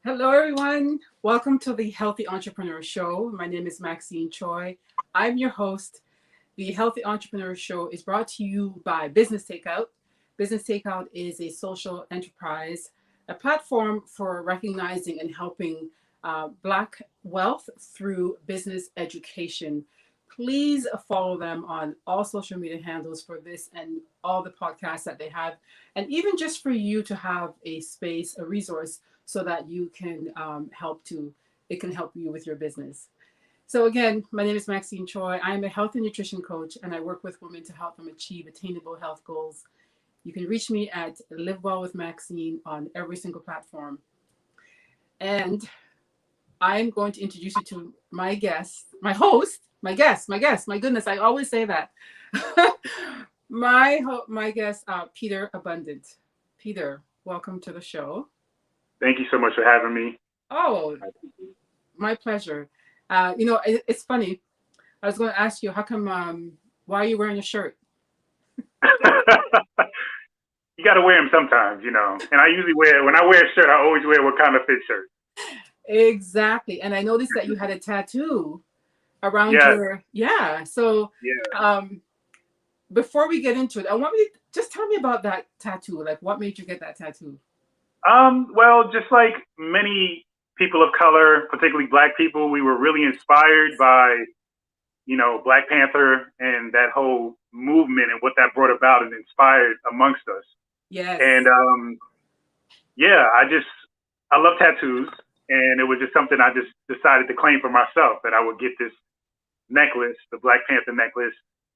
Hello, everyone. Welcome to the Healthy Entrepreneur Show. My name is Maxine Choy. I'm your host. The Healthy Entrepreneur Show is brought to you by Business Takeout. Business Takeout is a social enterprise, a platform for recognizing and helping Black wealth through business education. Please follow them on all social media handles for this and all the podcasts that they have, and even just for you to have a space, a resource, so that you can it can help you with your business. So again, my name is Maxine Choy. I am a health and nutrition coach, and I work with women to help them achieve attainable health goals. You can reach me at Live Well with Maxine on every single platform. And I'm going to introduce you to my guest, my host, my goodness, I always say that. My guest, Peter Abundant. Peter, welcome to the show. Thank you so much for having me. Oh, my pleasure. It's funny. I was going to ask you, how come, why are you wearing a shirt? You got to wear them sometimes. And I usually when I wear a shirt, I always wear what kind of fit shirt. Exactly. And I noticed that you had a tattoo around Yeah, yeah. So, yeah. um, before we get into it, I want you to just tell me about that tattoo. Like, what made you get that tattoo? Well, just like many people of color, particularly Black people, we were really inspired by, Black Panther and that whole movement and what that brought about and inspired amongst us. And Yes. yeah, I love tattoos, and it was just something I just decided to claim for myself that I would get this necklace, the Black Panther necklace,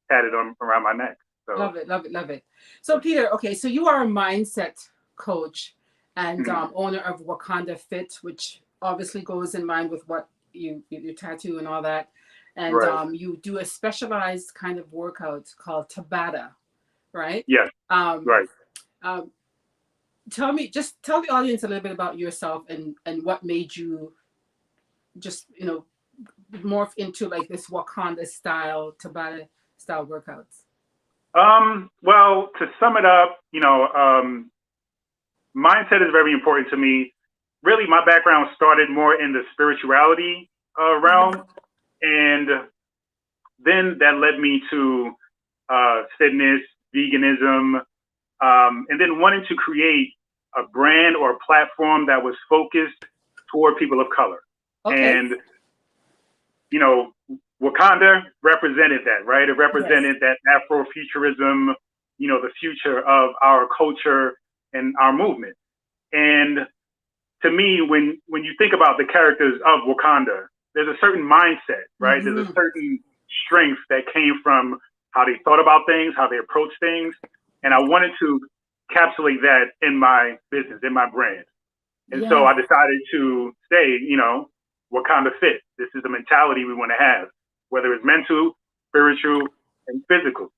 tatted on around my neck. So Love it, love it, love it. So, Peter, okay, so you are a mindset coach and mhm, owner of Wakanda Fit, which obviously goes in line with what your tattoo and all that. And right, you do a specialized kind of workout called Tabata, right? yes, Um, right. um, just tell the audience a little bit about yourself and what made you just morph into like this Wakanda style, Tabata style workouts. Well, to sum it up, mindset is very important to me. Really, my background started more in the spirituality realm, and then that led me to fitness, veganism, and then wanting to create a brand or a platform that was focused toward people of color. Okay. And, you know, Wakanda represented that, right? It Yes. represented that Afrofuturism, the future of our culture and our movement. And to me, when you think about the characters of Wakanda, there's a certain mindset, right? There's a Hmm. certain strength that came from how they thought about things, how they approach things, and I wanted to encapsulate that in my business, in my brand. And so Yes. I decided to say, Wakanda fit. This is the mentality we want to have, whether it's mental, spiritual, and physical.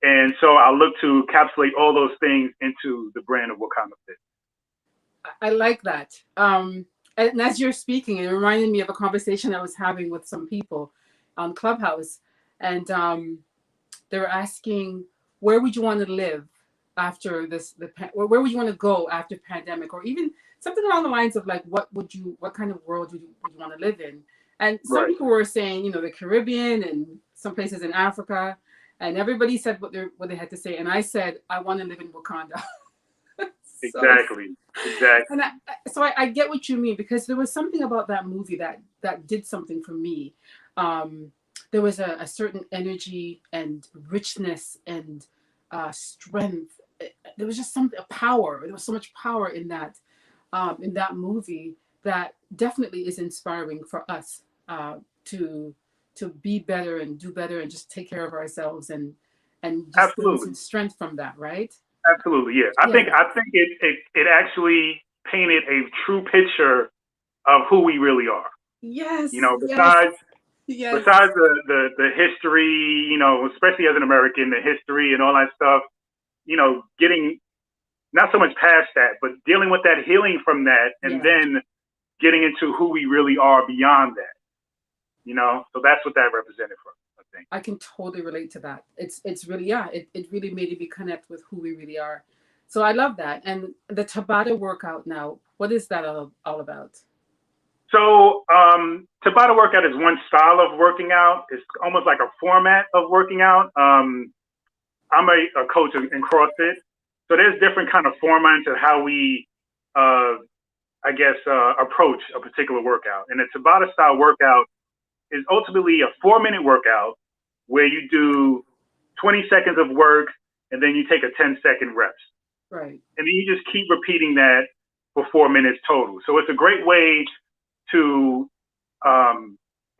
And so I look to encapsulate all those things into the brand of Wakanda fit. I like that. And as you're speaking, it reminded me of a conversation I was having with some people on Clubhouse, and they were asking, where would you want to live after or where would you want to go after pandemic, or even something along the lines of like, what kind of world would you want to live in? And some Right. people were saying, the Caribbean and some places in Africa, and everybody said what they had to say, and I said, I want to live in Wakanda. So Exactly. Exactly. and I get what you mean, because there was something about that movie that did something for me. Um, there was a certain energy and richness and strength. There was just something, a power. There was so much power in that movie that definitely is inspiring for us to be better and do better and just take care of ourselves and just gain some Absolutely. strength from that, right? Absolutely. Yeah. I Yeah. think it actually painted a true picture of who we really are. Yes. Yes. Besides Yes. the history, especially as an American, the history and all that stuff, getting not so much past that, but dealing with that, healing from that, and Yeah. then getting into who we really are beyond that. So that's what that represented for us, I think. I can totally relate to that. It's really, yeah, it really made me connect with who we really are. So I love that. And the Tabata workout now, what is that all about? So Tabata workout is one style of working out. It's almost like a format of working out. I'm a coach in CrossFit, so there's different kind of formats to how we, approach a particular workout. And the Tabata style workout is ultimately a 4-minute workout where you do 20 seconds of work and then you take a 10-second rest. Right. And then you just keep repeating that for 4 minutes total. So it's a great way to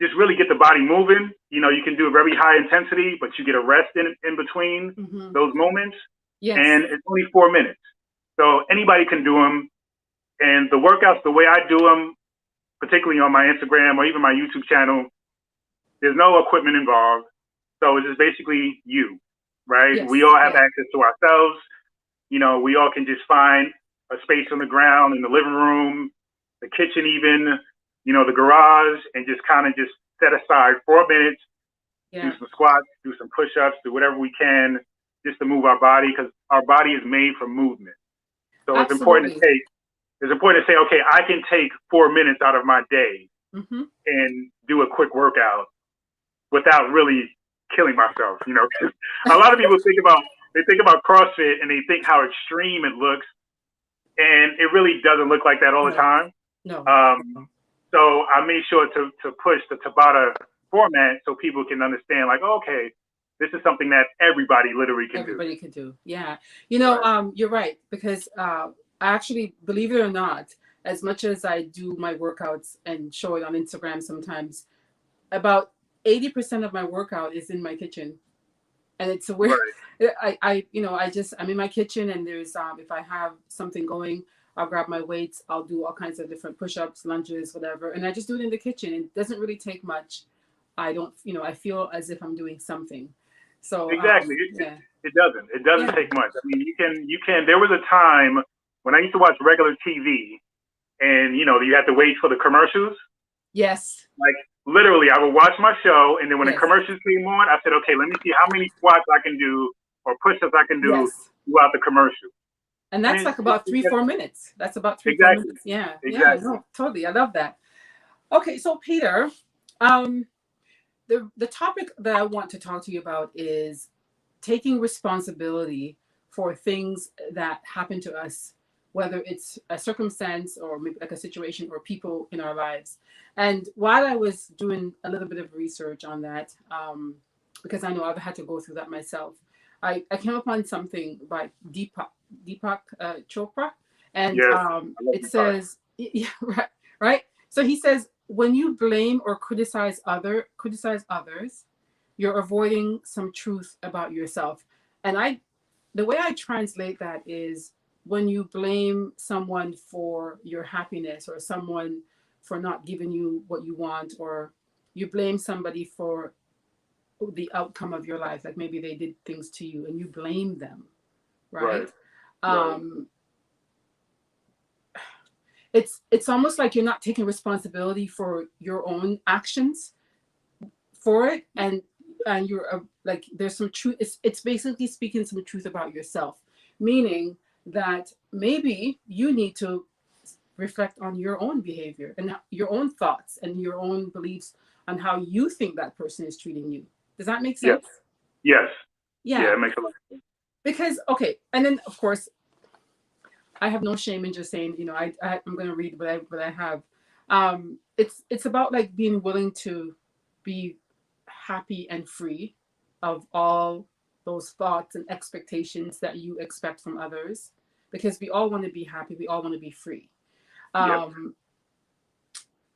just really get the body moving. You know, you can do a very high intensity, but you get a rest in between those moments. Yes. And it's only 4 minutes. So anybody can do them. And the workouts, the way I do them, particularly on my Instagram or even my YouTube channel, there's no equipment involved. So it's just basically you, right? Yes. We all have access to ourselves. You know, we all can just find a space on the ground in the living room, the kitchen even, you know, the garage, and just kind of just set aside 4 minutes, do some squats, do some push-ups, do whatever we can just to move our body, because our body is made for movement. So it's important to say, okay, I can take 4 minutes out of my day and do a quick workout without really killing myself, you know. A lot of people think about CrossFit and they think how extreme it looks, and it really doesn't look like that all the time. No. So I made sure to push the Tabata format so people can understand, like, okay, this is something that everybody literally can do. Everybody can do. Yeah. You know, you're right, because actually, believe it or not, as much as I do my workouts and show it on Instagram sometimes, about 80% of my workout is in my kitchen. And it's a weird, I'm in my kitchen, and there's, if I have something going, I'll grab my weights, I'll do all kinds of different push-ups, lunges, whatever. And I just do it in the kitchen. It doesn't really take much. I don't, I feel as if I'm doing something. So exactly. It doesn't take much. I mean, you can, there was a time when I used to watch regular TV and, you know, you had to wait for the commercials. Yes. Like, literally, I would watch my show, and then when the commercials came on, I said, okay, let me see how many squats I can do or push-ups I can do throughout the commercial. And that's like about 3-4 minutes. That's about 3-4 minutes. Yeah. Exactly. Yeah, no, totally. I love that. Okay, so Peter, the topic that I want to talk to you about is taking responsibility for things that happen to us, whether it's a circumstance or maybe like a situation or people in our lives. And while I was doing a little bit of research on that, because I know I've had to go through that myself, I came upon something by Deepak Chopra, and it says, right. So he says, when you blame or criticize others, you're avoiding some truth about yourself. And the way I translate that is, when you blame someone for your happiness, or someone for not giving you what you want, or you blame somebody for the outcome of your life, like maybe they did things to you and you blame them, right? It's almost like you're not taking responsibility for your own actions for it, and you're like, there's some truth. It's basically speaking some truth about yourself, meaning that maybe you need to reflect on your own behavior and your own thoughts and your own beliefs on how you think that person is treating you. Does that make sense? Yes. Yeah, it makes a lot of sense. Because, okay, and then of course, I have no shame in just saying, I'm going to read what I have. It's about like being willing to be happy and free of all those thoughts and expectations that you expect from others, because we all want to be happy. We all want to be free.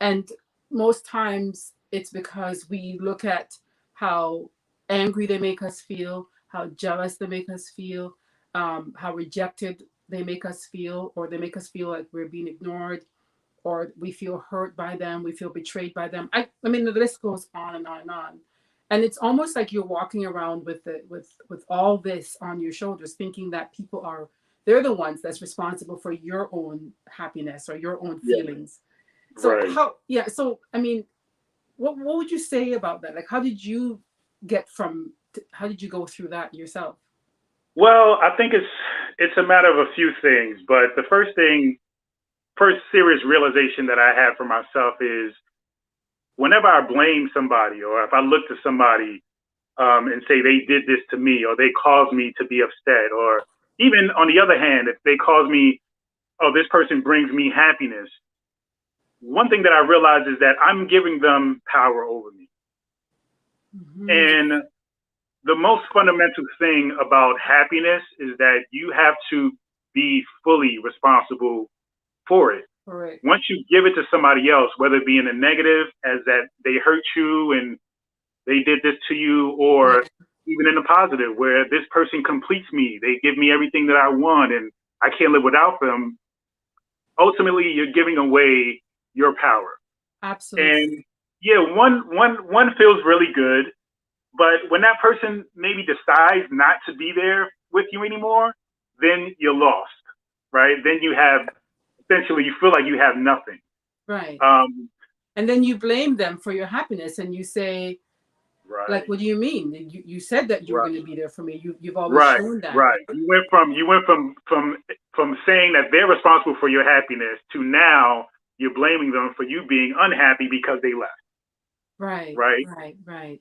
And most times it's because we look at how angry they make us feel, how jealous they make us feel, how rejected they make us feel, or they make us feel like we're being ignored, or we feel hurt by them, we feel betrayed by them. I mean, the list goes on and on and on. And it's almost like you're walking around with all this on your shoulders, thinking that they're the ones that's responsible for your own happiness or your own feelings. So so I mean, what would you say about that? Like, how did you go through that yourself? Well, I think it's a matter of a few things, but the first serious realization that I had for myself is whenever I blame somebody or if I look to somebody and say they did this to me or they caused me to be upset, or even on the other hand, if they cause me, oh, this person brings me happiness. One thing that I realize is that I'm giving them power over me. Mm-hmm. And the most fundamental thing about happiness is that you have to be fully responsible for it. Correct. Once you give it to somebody else, whether it be in a negative as that they hurt you and they did this to you, or even in the positive where this person completes me, they give me everything that I want and I can't live without them, ultimately you're giving away your power. Absolutely. And yeah, one feels really good, but when that person maybe decides not to be there with you anymore, then you're lost, right? Then you have, essentially, you feel like you have nothing. Right. And then you blame them for your happiness and you say, right. Like, what do you mean? You said that you were going to be there for me. You've always shown that. Right. You went from saying that they're responsible for your happiness to now you're blaming them for you being unhappy because they left. Right.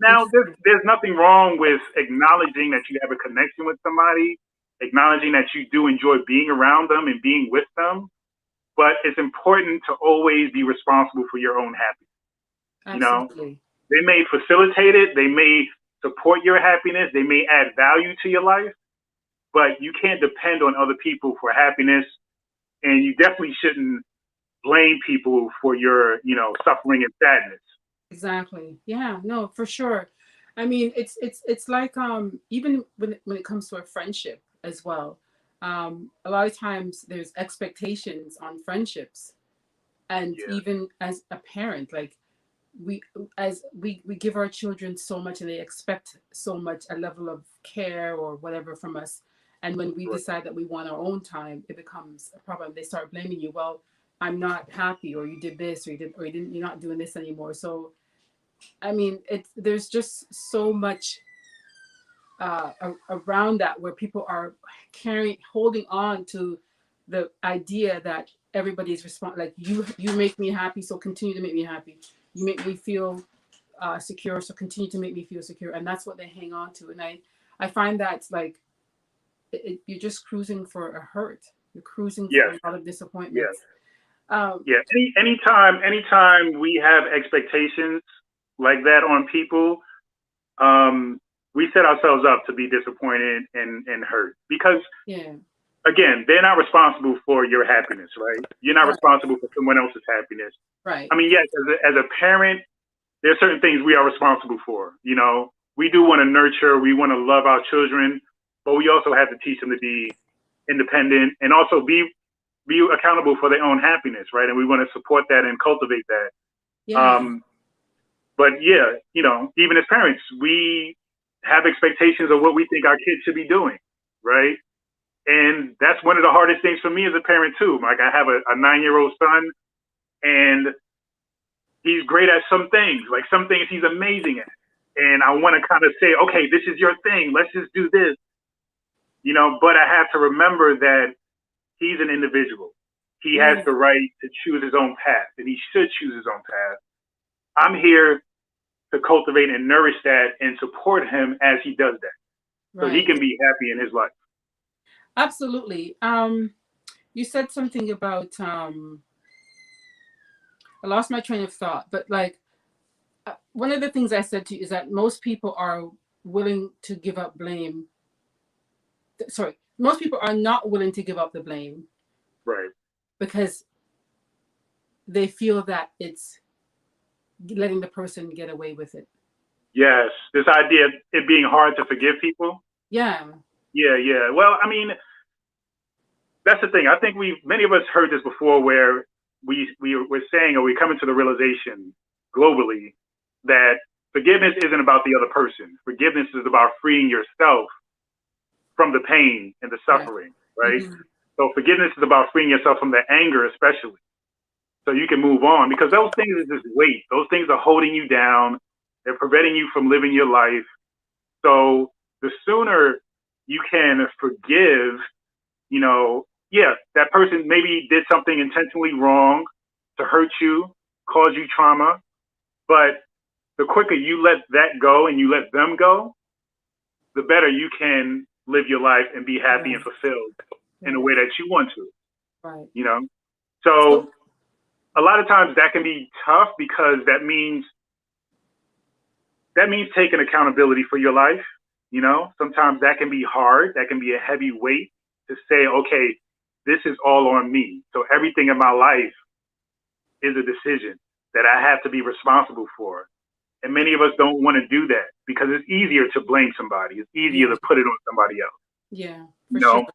Now, there's nothing wrong with acknowledging that you have a connection with somebody, acknowledging that you do enjoy being around them and being with them, but it's important to always be responsible for your own happiness. Absolutely. You know, they may facilitate it, they may support your happiness, they may add value to your life, but you can't depend on other people for happiness, and you definitely shouldn't blame people for your, suffering and sadness. Exactly. Yeah, no, for sure. I mean, it's like even when it comes to a friendship as well. A lot of times there's expectations on friendships, and even as a parent, like we give our children so much and they expect so much, a level of care or whatever from us, and when we decide that we want our own time, it becomes a problem. They start blaming you. Well, I'm not happy, or you did this, or you're not doing this anymore. So I mean, there's just so much around that where people are holding on to the idea that everybody's like you make me happy, so continue to make me happy. You make me feel secure, so continue to make me feel secure, and that's what they hang on to. And I find that like you're just cruising for a hurt. You're cruising for a lot of disappointments. Anytime we have expectations like that on people, we set ourselves up to be disappointed and hurt because, again, they're not responsible for your happiness, right? You're not responsible for someone else's happiness. Right. I mean, yes, as a parent, there are certain things we are responsible for. We do want to nurture, we want to love our children, but we also have to teach them to be independent and also be accountable for their own happiness, right? And we want to support that and cultivate that. Yeah. But even as parents, we have expectations of what we think our kids should be doing, right? And that's one of the hardest things for me as a parent too. Like I have a 9-year-old son, and he's great at some things. Like some things he's amazing at. And I want to kind of say, okay, this is your thing. Let's just do this. But I have to remember that he's an individual. He has the right to choose his own path, and he should choose his own path. I'm here to cultivate and nourish that and support him as he does that, so he can be happy in his life. Absolutely. You said something about I lost my train of thought, but like one of the things I said to you is that most people are willing to give up blame. Most people are not willing to give up the blame. Right. Because they feel that it's letting the person get away with it. Yes. This idea of it being hard to forgive people. Yeah. Well, I mean, that's the thing. I think many of us heard this before where we're saying, or we're coming to the realization globally that forgiveness isn't about the other person. Forgiveness is about freeing yourself from the pain and the suffering, right? Mm-hmm. So forgiveness is about freeing yourself from the anger, especially, so you can move on, because those things are just weight. Those things are holding you down. They're preventing you from living your life. So the sooner you can forgive Yeah, that person maybe did something intentionally wrong to hurt you, cause you trauma, but the quicker you let that go and you let them go, the better you can live your life and be happy and Right. fulfilled in the Right. way that you want to, Right. you know? So, So a lot of times that can be tough because that means taking accountability for your life. Sometimes that can be hard. That can be a heavy weight to say, okay, this is all on me. So everything in my life is a decision that I have to be responsible for. And many of us don't want to do that because it's easier to blame somebody. It's easier yeah. to put it on somebody else, Yeah. you For sure. know.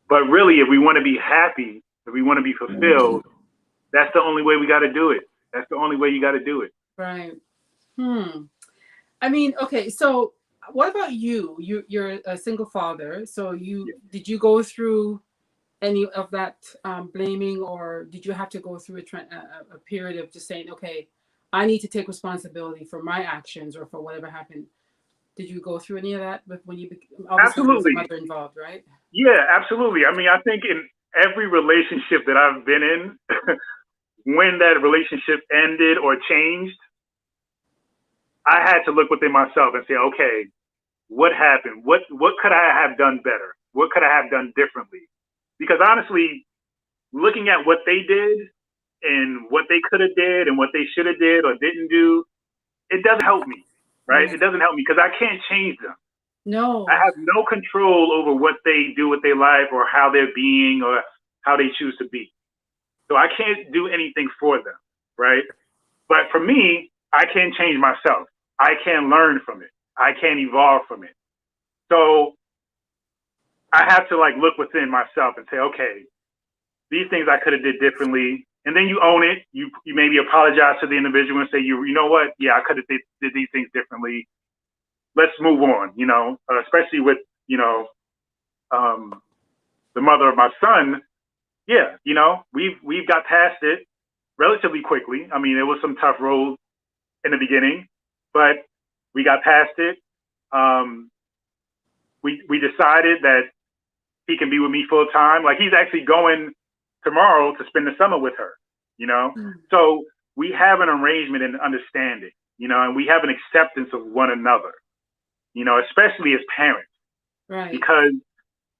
But really, if we want to be happy, if we want to be fulfilled, that's the only way we got to do it. That's the only way you got to do it. Right. Hmm. I mean, okay. So, what about you? You're a single father. So, Yeah. did you go through any of that blaming, or did you have to go through a period of just saying, okay, I need to take responsibility for my actions or for whatever happened? Did you go through any of that when you obviously there was a Absolutely. mother involved, right? Yeah, absolutely. I mean, I think in every relationship that I've been in, when that relationship ended or changed, I had to look within myself and say, okay, what happened? What could I have done better? What could I have done differently? Because honestly, looking at what they did and what they could have did and what they should have did or didn't do, it doesn't help me, right? It Right. doesn't help me because I can't change them. I No. have no control over what they do with their life or how they're being or how they choose to be. So I can't do anything for them, right? But for me, I can change myself. I can learn from it. I can evolve from it. So I have to like look within myself and say, okay, these things I could have did differently. And then you own it. You maybe apologize to the individual and say, you know what? Yeah, I could have did these things differently. Let's move on. Especially with um, the mother of my son. Yeah, we've got past it relatively quickly. I mean, it was some tough roads in the beginning, but we got past it. Um, we decided that he can be with me full time. Like he's actually going tomorrow to spend the summer with her. You know, Mm. so we have an arrangement and understanding. And we have an acceptance of one another. Especially as parents, Right. because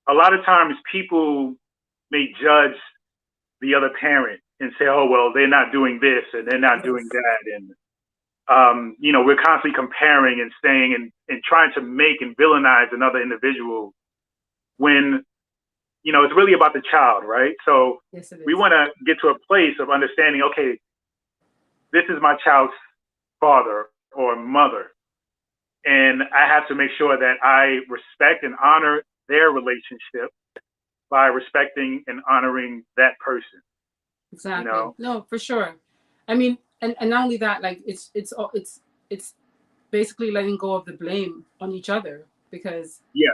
a lot of times people may judge the other parent and say, oh, well, they're not doing this and they're not doing Yes. that. And, we're constantly comparing and saying and trying to make and villainize another individual when, it's really about the child, right? So Yes, it we is. want to get to a place of understanding, okay, this is my child's father or mother. And I have to make sure that I respect and honor their relationship by respecting and honoring that person, you Exactly. know? No, for sure. I mean, and not only that, like it's basically letting go of the blame on each other because Yes,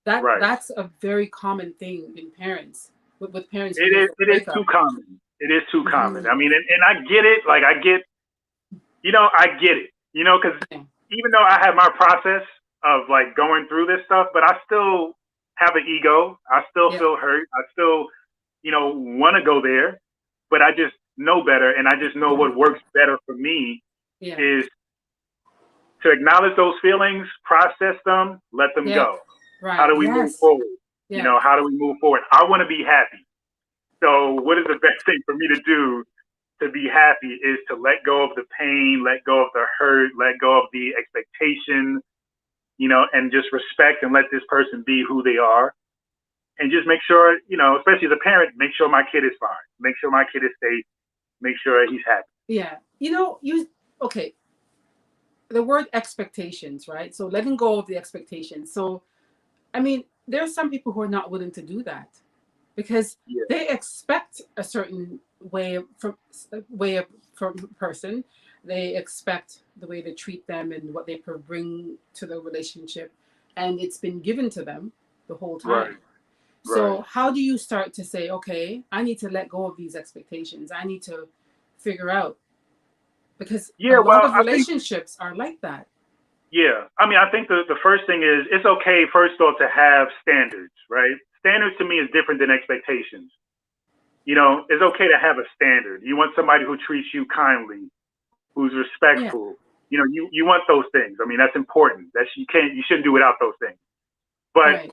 right. that's a very common thing in parents with parents It when there's is a it is too breakup. common. It is too common. Hmm. I mean, and I get it. Like I get it, because Yeah. even though I have my process of like going through this stuff, but I still have an ego. I still Yeah. feel hurt. I still, want to go there, but I just know better. And I just know what works better for me Yeah. is to acknowledge those feelings, process them, let them Yeah. go. How Right. do we move Yes. forward? Yeah. How do we move forward? I want to be happy. So what is the best thing for me to do to be happy is to let go of the pain, let go of the hurt, let go of the expectation, and just respect and let this person be who they are. And just make sure, especially as a parent, make sure my kid is fine. Make sure my kid is safe. Make sure he's happy. Yeah. You okay. The word expectations, right? So letting go of the expectations. So I mean, there are some people who are not willing to do that because Yeah, they expect a certain way of from person. They expect the way they treat them and what they bring to the relationship, and it's been given to them the whole right, time. right. So how do you start to say, okay, I need to let go of these expectations. I need to figure out because a Yeah, lot well, of I think relationships are like that. Yeah, I mean, I think the first thing is it's okay, first off, to have standards, right? standards to me is different than expectations. You know, it's okay to have a standard. You want somebody who treats you kindly, who's Yeah. respectful. You know, you want those things. I mean, that's important. You shouldn't do without those things. But Right.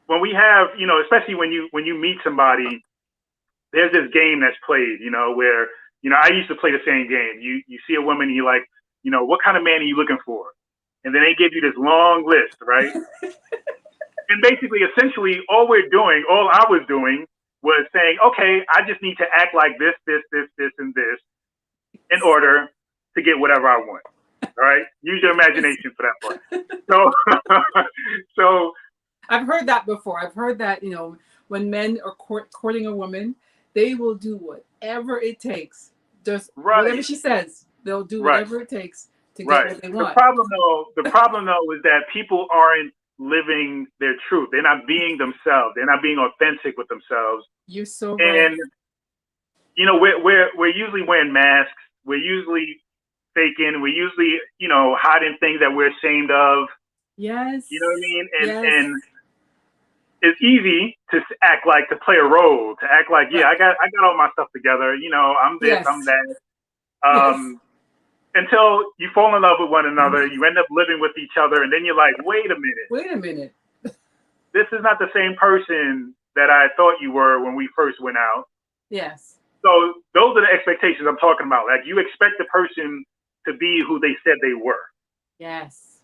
when we have, you know, especially when you meet somebody, there's this game that's played, you know, where, you know, I used to play the same game. You see a woman and you're like, you know, what kind of man are you looking for? And then they give you this long list, right? And basically, essentially, all I was doing was saying, okay, I just need to act like this, and this in order to get whatever I want. All right? Use your imagination for that part. So, so I've heard that before. I've heard that, you know, when men are courting a woman, they will do whatever it takes. Just whatever right, she says, they'll do right. whatever it takes to get Right. what they The want. problem though is that people aren't living their truth. They're not being themselves. They're not being authentic with themselves. You're so right. And you know, we're usually wearing masks. We're usually faking. We're usually, you know, hiding things that we're ashamed of. Yes. You know what I mean? Yes. And it's easy to act like, to play a role, to act like, yeah, Right. I got all my stuff together. You know, I'm this, Yes. I'm that. Yes. Until you fall in love with one another, you end up living with each other, and then you're like, wait a minute, Wait a minute. this is not the same person that I thought you were when we first went out. Yes. So those are the expectations I'm talking about. Like, you expect the person to be who they said they were. Yes.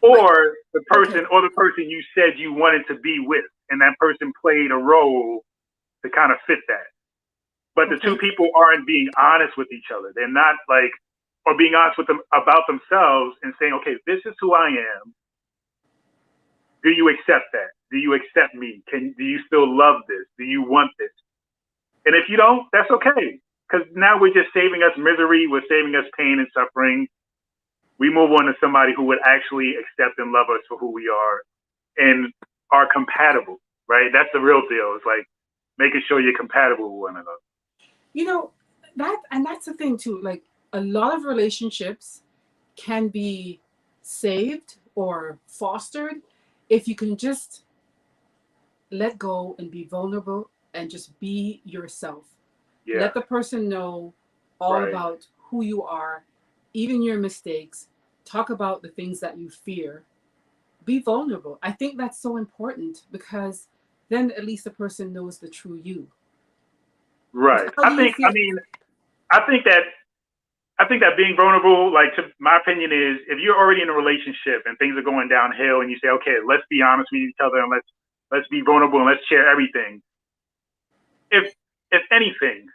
Or the person Okay. or the person you said you wanted to be with, and that person played a role to kind of fit that. But the two Okay. people aren't being honest with each other. They're not like, or being honest with them about themselves and saying, okay, this is who I am. Do you accept that? Do you accept me? Do you still love this? Do you want this? And if you don't, that's okay. Because now we're just saving us misery. We're saving us pain and suffering. We move on to somebody who would actually accept and love us for who we are and are compatible, right? That's the real deal. It's like making sure you're compatible with one another. You know, that's the thing too. Like, a lot of relationships can be saved or fostered if you can just let go and be vulnerable and just be yourself. Yeah, Let the person know all right. about who you are, even your mistakes. Talk about the things that you fear. Be vulnerable. I think that's so important because then at least the person knows the true you. Right. How do you feel? I think that being vulnerable, like, to my opinion, is if you're already in a relationship and things are going downhill and you say, okay, let's be honest with each other and let's be vulnerable and let's share everything. If anything,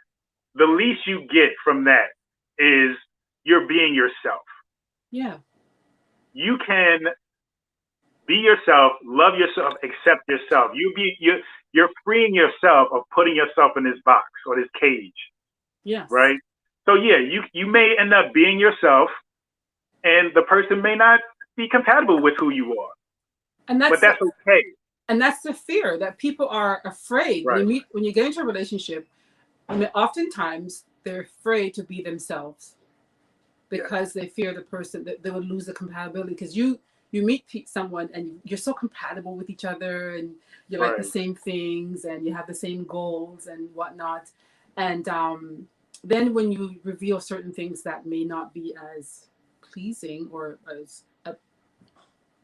the least you get from that is you're being yourself. Yeah. You can be yourself, love yourself, accept yourself. You're freeing yourself of putting yourself in this box or this cage, Yes. right? So yeah, you may end up being yourself, and the person may not be compatible with who you are, And but that's that's okay. and that's the fear that people are afraid Right. when you get into a relationship. I mean, oftentimes they're afraid to be themselves Yes. because they fear the person that they would lose the compatibility. Because you meet someone and you're so compatible with each other and you like the Right. same things and you have the same goals and whatnot, and then when you reveal certain things that may not be as pleasing or as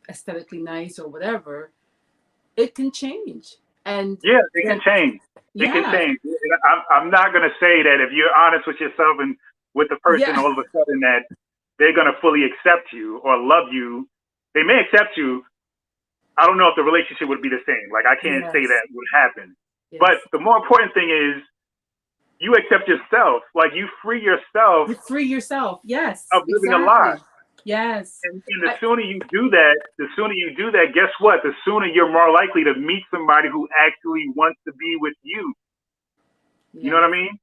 aesthetically nice or whatever, it can change. And Yeah, it can then, change. It can yeah, change. I'm not going to say that if you're honest with yourself and with the person, yeah, all of a sudden that they're going to fully accept you or love you. They may accept you. I don't know if the relationship would be the same. Like, I can't say yes, that would happen. But yes. the more important thing is you accept yourself. Like, you free yourself You free yourself. Yes, of living a lie. exactly. Yes. And the sooner you do that, guess what? The sooner you're more likely to meet somebody who actually wants to be with you. You know Yeah. what I mean?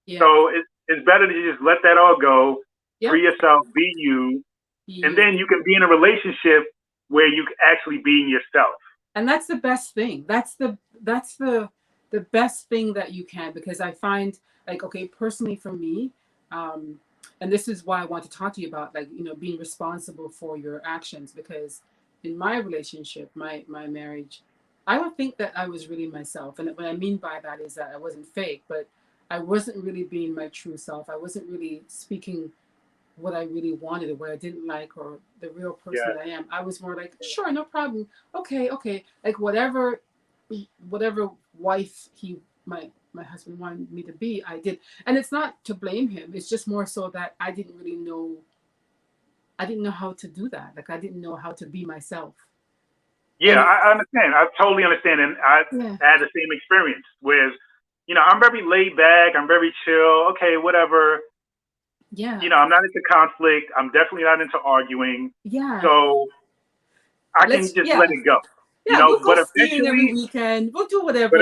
Yeah. So it's better to just let that all go, free Yep. yourself, be you, and You. then you can be in a relationship where you can actually be yourself. And that's the best thing. That's the best thing that you can, because I find, like, okay, personally for me, and this is why I want to talk to you about, like, being responsible for your actions, because in my relationship, my marriage, I don't think that I was really myself. And what I mean by that is that I wasn't fake, but I wasn't really being my true self. I wasn't really speaking what I really wanted or what I didn't like or the real person Yeah. that I am. I was more like, sure, no problem. Okay, okay. Like whatever wife my husband wanted me to be, I did. And it's not to blame him. It's just more so that I didn't know how to do that. Like I didn't know how to be myself. Yeah, And it, I understand. I totally understand, and I yeah, had the same experience. Whereas, I'm very laid back. I'm very chill. Okay, whatever. yeah, I'm not into conflict. I'm definitely not into arguing. yeah. So I can just let Yeah, it go. yeah. We'll go But skiing every eventually, weekend. We'll do whatever.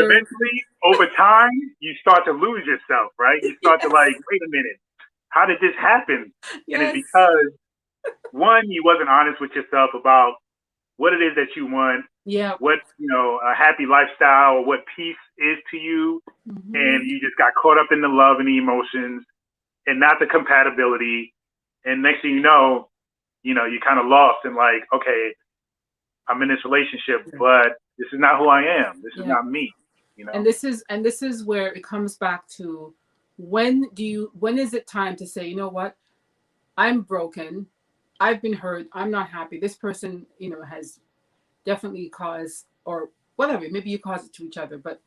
over time, you start to lose yourself, right? You start to like, Yes, wait a minute, how did this happen? And it's yes, because one, you wasn't honest with yourself about what it is that you want, yeah. what a happy lifestyle or what peace is to you, Hmm. and you just got caught up in the love and the emotions and not the compatibility. And next thing you kind of lost and like, okay, I'm in this relationship, Yeah, but this is not who I am. This is yeah. not me. You And know? this is where it comes back to when is it time to say, you know what, I'm broken, I've been hurt, I'm not happy. This person, has definitely caused or whatever. Maybe you cause it to each other, but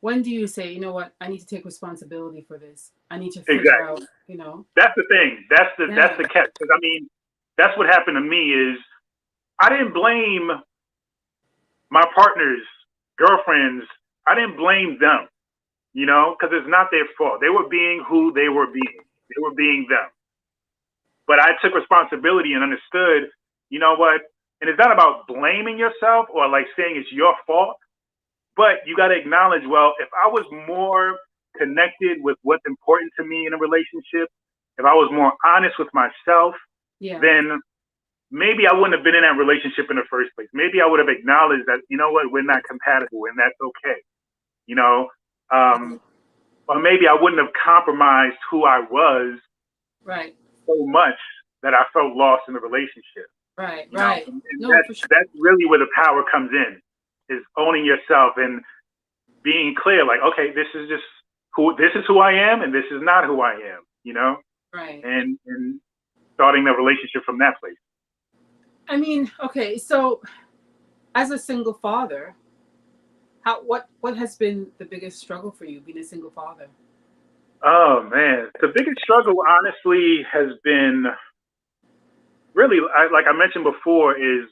when do you say, you know what, I need to take responsibility for this? I need to figure Exactly. out. That's the thing. That's Yeah, the catch. Because that's what happened to me. Is I didn't blame my partners, girlfriends. I didn't blame them. Because it's not their fault. They were being who they were being. They were being them. But I took responsibility and understood. You know what? And it's not about blaming yourself or like saying it's your fault. But you got to acknowledge, well, if I was more connected with what's important to me in a relationship, if I was more honest with myself, yeah, then maybe I wouldn't have been in that relationship in the first place. Maybe I would have acknowledged that, you know what, we're not compatible and that's okay. You know, yeah. um, or maybe I wouldn't have compromised who I was Right, so much that I felt lost in the relationship. right, right. And No, for sure. that's really where the power comes in, is owning yourself and being clear, like, okay, this is who I am, and this is not who I am, Right. and starting the relationship from that place. I mean, okay, so as a single father, what has been the biggest struggle for you being a single father? Oh man, the biggest struggle, honestly, has been really, like I mentioned before, is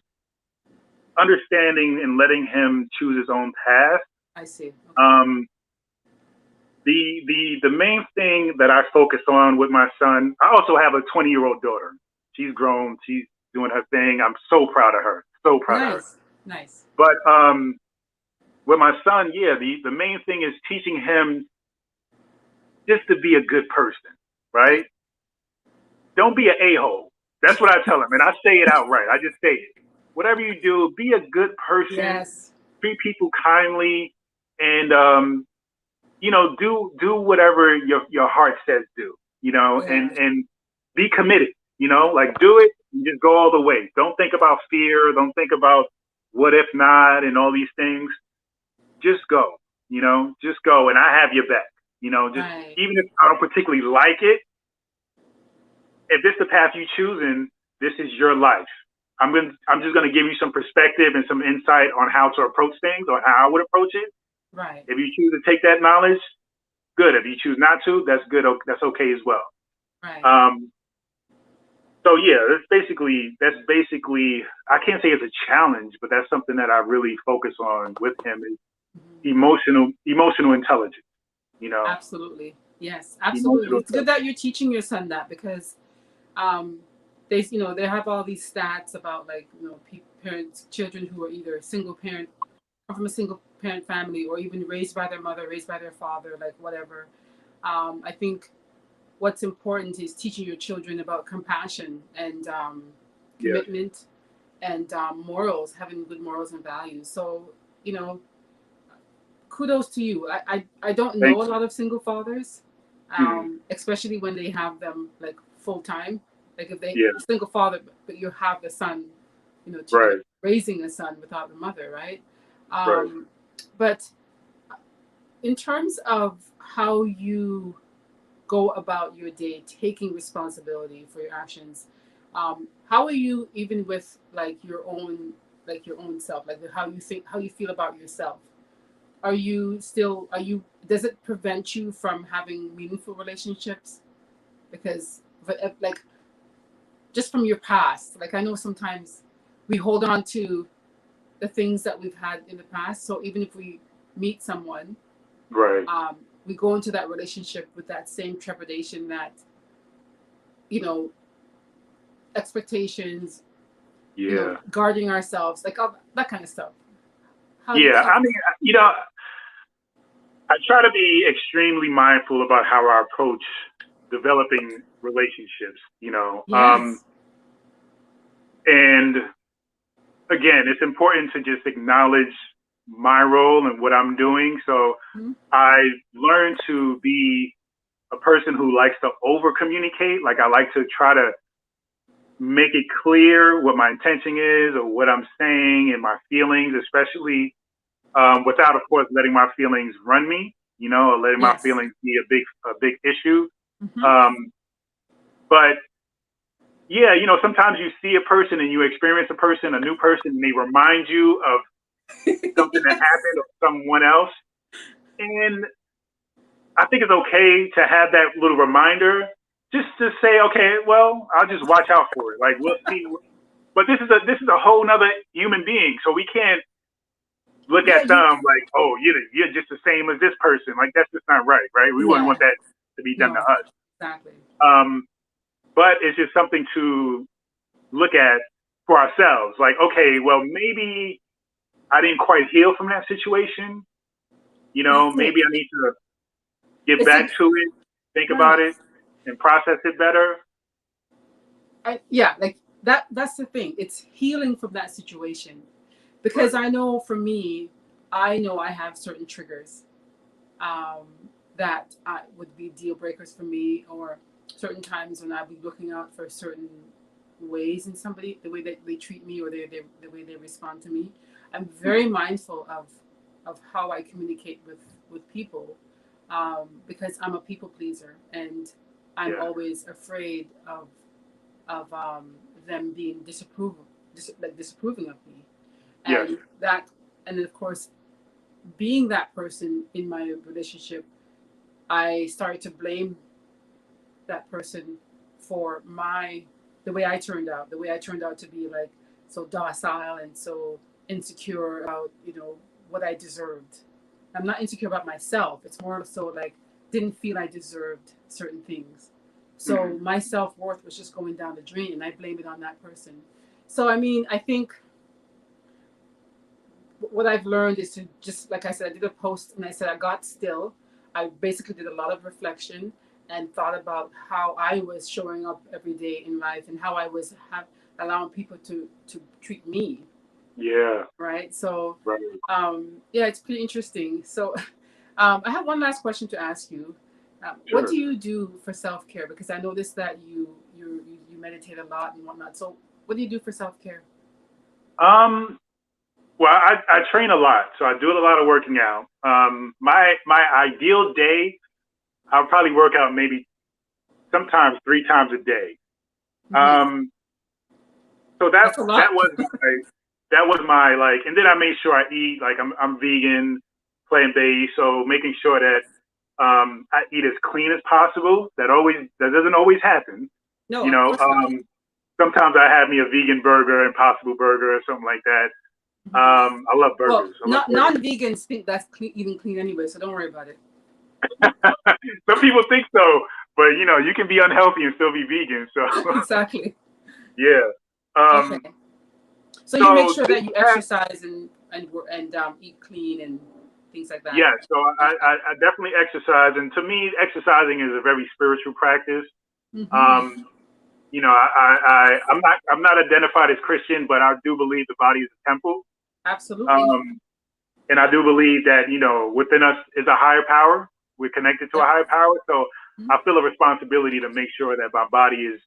understanding and letting him choose his own path. I see. Okay. Um, the main thing that I focus on with my son, I also have a 20-year-old daughter. She's grown. She's doing her thing. I'm so proud of her. So proud of her. Nice. Nice. But with my son, yeah, the main thing is teaching him just to be a good person, Yeah. right? Don't be an a-hole. That's what I tell him, and I say it outright. I just say it. Whatever you do, be a good person. Yes. Treat people kindly, and do whatever your heart says do. Yeah. And be committed. Like do it and just go all the way. Don't think about fear. Don't think about what if not and all these things. Just go. Just go, and I have your back. Just Right. even if I don't particularly like it, if this is the path you choose and this is your life, I'm just gonna give you some perspective and some insight on how to approach things or how I would approach it. Right. If you choose to take that knowledge, good. If you choose not to, that's good. That's okay as well. Right. Um, so yeah, that's basically I can't say it's a challenge, but that's something that I really focus on with him is Mhm. emotional intelligence. You know, Absolutely. Yes. Absolutely. emotional It's good intelligence. that you're teaching your son that because um, they have all these stats about like parents, children who are either single parent or from a single parent family or even raised by their mother, raised by their father, like whatever. I think what's important is teaching your children about compassion and Yes. commitment and morals, having good morals and values. So, you know, kudos to you. I don't Thank know a you. lot of single fathers, Mhm. especially when they have them like full time. Like if they Yeah. single father, but you have the son to raising a son without a mother, right? But in terms of how you go about your day, taking responsibility for your actions, how are you even with your own self, like how you think, how you feel about yourself? Does it prevent you from having meaningful relationships? Because just from your past, I know sometimes we hold on to the things that we've had in the past. So even if we meet someone, we go into that relationship with that same trepidation, that, expectations, guarding ourselves, all that kind of stuff. I mean, I try to be extremely mindful about how I approach developing relationships, and again, it's important to just acknowledge my role and what I'm doing. So I learned to be a person who likes to over communicate. I like to try to make it clear what my intention is or what I'm saying and my feelings, especially without, of course, letting my feelings run me, or letting my feelings be a big issue. But yeah, sometimes you see a person and you experience a new person, and they remind you of something that happened or someone else. And I think it's okay to have that little reminder, just to say, okay, well, I'll just watch out for it. We'll see. But this is a whole nother human being, so we can't look at them like, oh, you're just the same as this person. That's just not right? We wouldn't want that to be done to us. Exactly. But it's just something to look at for ourselves. Okay, well, maybe I didn't quite heal from that situation. Maybe I need to get back to it, think about it, and process it better. That's the thing. It's healing from that situation. Because I know for me, I have certain triggers that would be deal breakers for me, or certain times when I'll be looking out for certain ways in somebody, the way that they treat me, or the way they respond to me. I'm very mindful of how I communicate with people, because I'm a people pleaser, and I'm always afraid of them being disapproving of me. And and of course, being that person in my relationship, I started to blame that person for the way I turned out to be so docile and so insecure about what I deserved. I'm not insecure about myself. It's more so didn't feel I deserved certain things. So my self-worth was just going down the drain, and I blame it on that person. So I mean, I think what I've learned is to just, like I said, I did a post and I said I got still. I basically did a lot of reflection and thought about how I was showing up every day in life, and how I was allowing people to treat me. Yeah. Right. So, it's pretty interesting. So, I have one last question to ask you. Sure. What do you do for self-care? Because I noticed that you meditate a lot and whatnot. So, what do you do for self-care? Well, I train a lot, so I do a lot of working out. My ideal day, I'll probably work out maybe sometimes 3 times a day. So that was my and then I made sure I eat, I'm vegan, plant-based, so making sure that I eat as clean as possible. That doesn't always happen. No, sometimes I have me a vegan burger, Impossible Burger, or something like that. I love burgers. Well, non-vegans think that's eating clean anyway, so don't worry about it. Some people think so, but you can be unhealthy and still be vegan. So exactly. Yeah. Okay. So you make sure that you exercise and eat clean and things like that. Yeah. So I definitely exercise, and to me, exercising is a very spiritual practice. I'm not identified as Christian, but I do believe the body is a temple. Absolutely. And I do believe that, within us is a higher power. We're connected to a higher power. So I feel a responsibility to make sure that my body is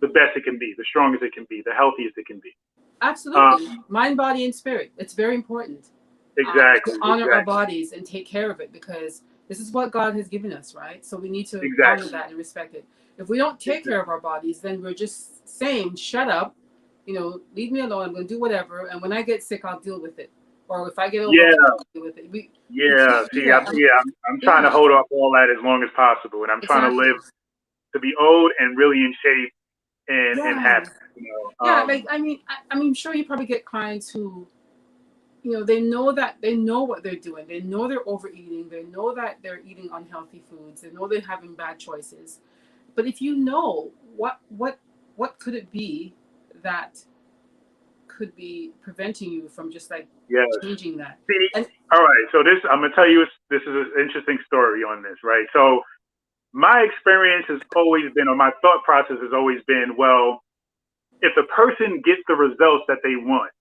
the best it can be, the strongest it can be, the healthiest it can be. Absolutely. Mind, body, and spirit. It's very important. Exactly. To honor our Exactly. bodies and take care of it, because this is what God has given us, right? So we need to honor Exactly. that and respect it. If we don't take care of our bodies, then we're just saying, shut up, leave me alone. I'm going to do whatever. And when I get sick, I'll deal with it. Or if I get overweight, Yeah. I'll deal with it. We Yeah. can't do See, that. I'm trying to Yeah, hold off all that as long as possible, and I'm trying to exactly. live to be old and really in shape and Yeah. happy. Yeah. Like, I mean, sure, you probably get clients who, they know that they know what they're doing. They know they're overeating. They know that they're eating unhealthy foods. They know they're having bad choices. But if you know what could it be that could be preventing you from just like Yes. changing that? See, And all right. So I'm gonna tell you this is an interesting story on this, right? So my experience has always been, or my thought process has always been, well, if the person gets the results that they want,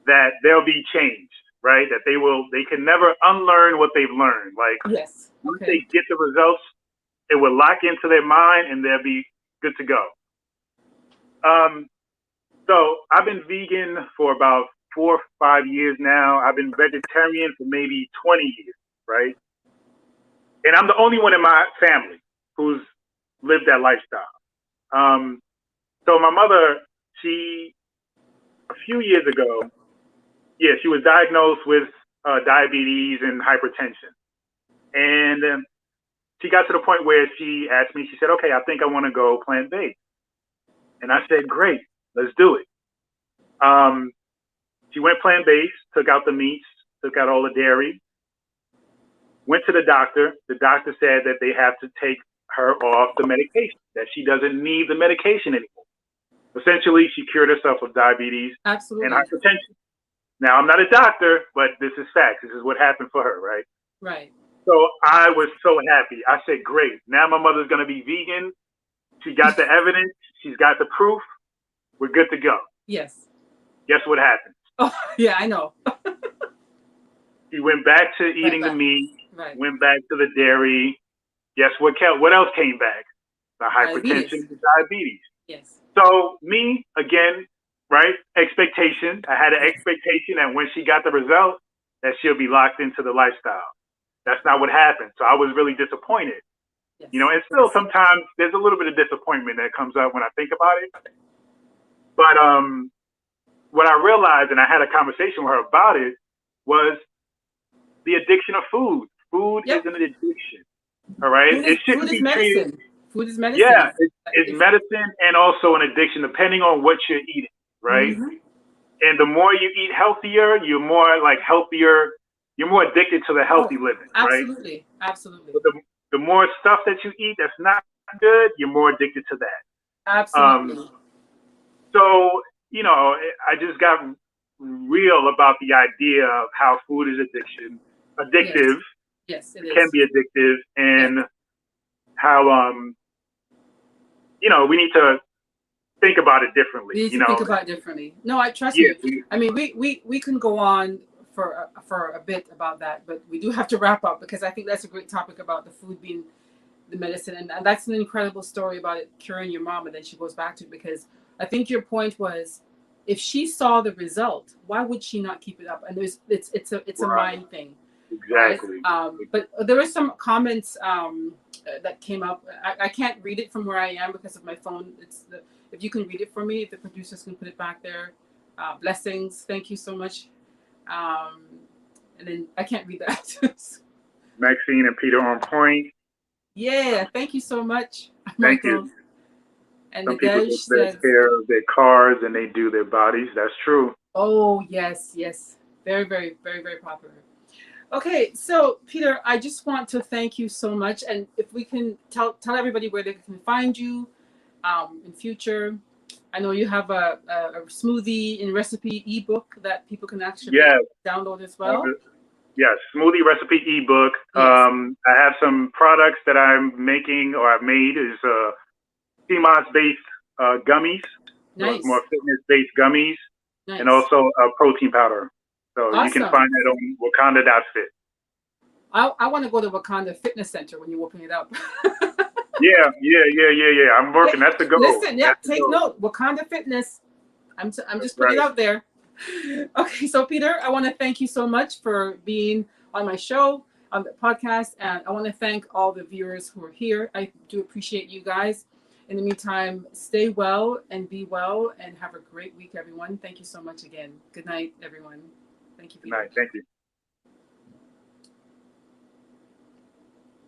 that they'll be changed, right? That they can never unlearn what they've learned. Like yes, once okay, they get the results, it will lock into their mind and they'll be good to go. Um, so I've been vegan for about 4 or 5 years now. I've been vegetarian for maybe 20 years, right? And I'm the only one in my family who's lived that lifestyle. Um, so my mother, she a few years ago, yeah, she was diagnosed with diabetes and hypertension, and she got to the point where she asked me. She said, "Okay, I think I want to go plant based," and I said, "Great, let's do it." Um, she went plant based, took out the meats, took out all the dairy, went to the doctor. The doctor said that they have to take her off the medication, that she doesn't need the medication anymore. Essentially, she cured herself of diabetes and absolutely, hypertension. Now, I'm not a doctor, but this is facts. This is what happened for her, right? right. So I was so happy. I said, great. Now my mother's going to be vegan. She got the evidence. She's got the proof. We're good to go. Yes. Guess what happened? Oh, yeah, I know. She went back to Right eating the back. meat, Right. went back to the dairy. Guess what else came back? The Diabetes. hypertension, the diabetes. Yes. So me, again, right? Expectation. I had an expectation that when she got the result, that she'll be locked into the lifestyle. That's not what happened. So I was really disappointed. Yes. And still sometimes there's a little bit of disappointment that comes up when I think about it. But what I realized, and I had a conversation with her about it, was the addiction of food. Food Yep. is an addiction. All right. It shouldn't be treated. Food is medicine. Yeah, it's medicine and also an addiction, depending on what you're eating, right? Mm-hmm. And the more you eat healthier, you're more like healthier. You're more addicted to the healthy living, right? Absolutely. Absolutely. But the more stuff that you eat that's not good, you're more addicted to that. Absolutely. So, I just got real about the idea of how food is addictive. Yes, it can is. be addictive, and how we need to think about it differently. We need to think about it differently. No, I trust Yeah, you. I mean, we can go on for a bit about that, but we do have to wrap up, because I think that's a great topic about the food being the medicine, and that's an incredible story about it curing your mom, and then she goes back to it, because I think your point was, if she saw the result, why would she not keep it up? And it's a mind thing. exactly. Right? But there were some comments that came up. I can't read it from where I am because of my phone. If you can read it for me, if the producers can put it back there. Blessings. Thank you so much. And then I can't read that. Maxine and Peter on point. Yeah, thank you so much, Thank Michael. you. And Some people Nadej take says, care of their cars and they do their bodies. That's true. oh, yes. Very, very, very, very popular. Okay, so Peter, I just want to thank you so much. And if we can tell everybody where they can find you in future. I know you have a smoothie and recipe ebook that people can actually download as well. Yes, smoothie recipe ebook. Yes. I have some products that I'm making or I've made is CMOS-based gummies, Nice. more fitness-based gummies, Nice. and also protein powder. So awesome. You can find that on Wakanda.fit. I want to go to Wakanda Fitness Center when you open it up. Yeah. I'm working. That's the goal. Listen, take note. Wakanda Fitness. I'm just putting it Right. out there. Okay, so Peter, I want to thank you so much for being on my show, on the podcast, and I want to thank all the viewers who are here. I do appreciate you guys. In the meantime, stay well and be well, and have a great week, everyone. Thank you so much again. Good night, everyone. Thank you, Good Peter. night. Thank you.